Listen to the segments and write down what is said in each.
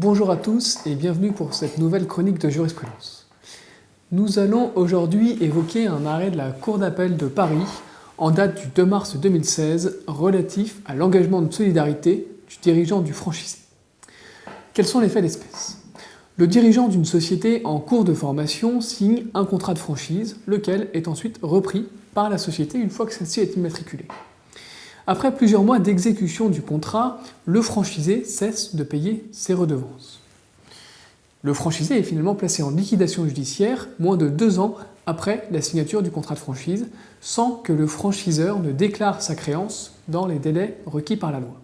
Bonjour à tous et bienvenue pour cette nouvelle chronique de jurisprudence. Nous allons aujourd'hui évoquer un arrêt de la Cour d'appel de Paris en date du 2 mars 2016 relatif à l'engagement de solidarité du dirigeant du franchisé. Quels sont les faits d'espèce ? Le dirigeant d'une société en cours de formation signe un contrat de franchise, lequel est ensuite repris par la société une fois que celle-ci est immatriculée. Après plusieurs mois d'exécution du contrat, le franchisé cesse de payer ses redevances. Le franchisé est finalement placé en liquidation judiciaire moins de 2 ans après la signature du contrat de franchise, sans que le franchiseur ne déclare sa créance dans les délais requis par la loi.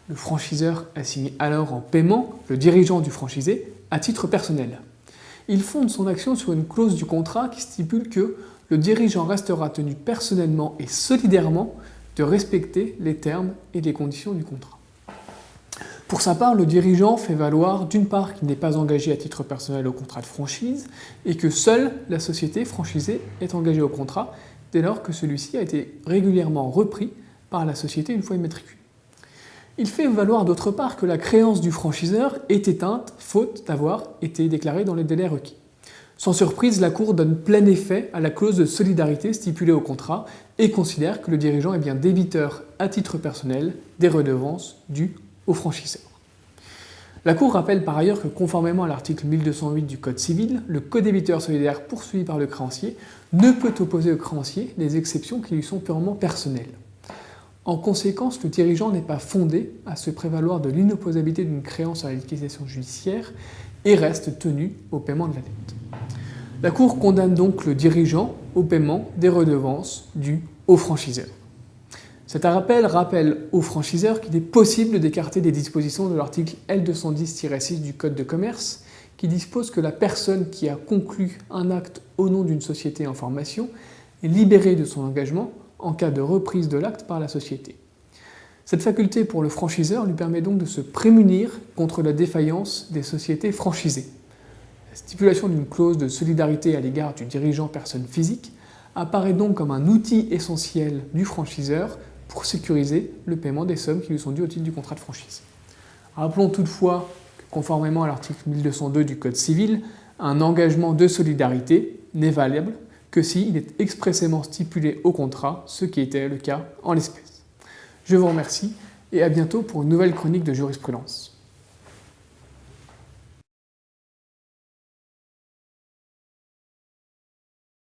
Le franchiseur assigne alors en paiement le dirigeant du franchisé à titre personnel. Il fonde son action sur une clause du contrat qui stipule que le dirigeant restera tenu personnellement et solidairement de respecter les termes et les conditions du contrat. Pour sa part, le dirigeant fait valoir d'une part qu'il n'est pas engagé à titre personnel au contrat de franchise et que seule la société franchisée est engagée au contrat dès lors que celui-ci a été régulièrement repris par la société une fois immatriculé. Il fait valoir d'autre part que la créance du franchiseur est éteinte faute d'avoir été déclarée dans les délais requis. Sans surprise, la Cour donne plein effet à la clause de solidarité stipulée au contrat et considère que le dirigeant est bien débiteur à titre personnel des redevances dues au franchiseur. La Cour rappelle par ailleurs que conformément à l'article 1208 du Code civil, le codébiteur solidaire poursuivi par le créancier ne peut opposer au créancier des exceptions qui lui sont purement personnelles. En conséquence, le dirigeant n'est pas fondé à se prévaloir de l'inopposabilité d'une créance à la liquidation judiciaire et reste tenu au paiement de la dette. La Cour condamne donc le dirigeant au paiement des redevances dues au franchiseur. Cet rappel rappelle au franchiseur qu'il est possible d'écarter des dispositions de l'article L210-6 du Code de commerce qui dispose que la personne qui a conclu un acte au nom d'une société en formation est libérée de son engagement en cas de reprise de l'acte par la société. Cette faculté pour le franchiseur lui permet donc de se prémunir contre la défaillance des sociétés franchisées. La stipulation d'une clause de solidarité à l'égard du dirigeant personne physique apparaît donc comme un outil essentiel du franchiseur pour sécuriser le paiement des sommes qui lui sont dues au titre du contrat de franchise. Rappelons toutefois que, conformément à l'article 1202 du Code civil, un engagement de solidarité n'est valable que s'il est expressément stipulé au contrat, ce qui était le cas en l'espèce. Je vous remercie et à bientôt pour une nouvelle chronique de jurisprudence.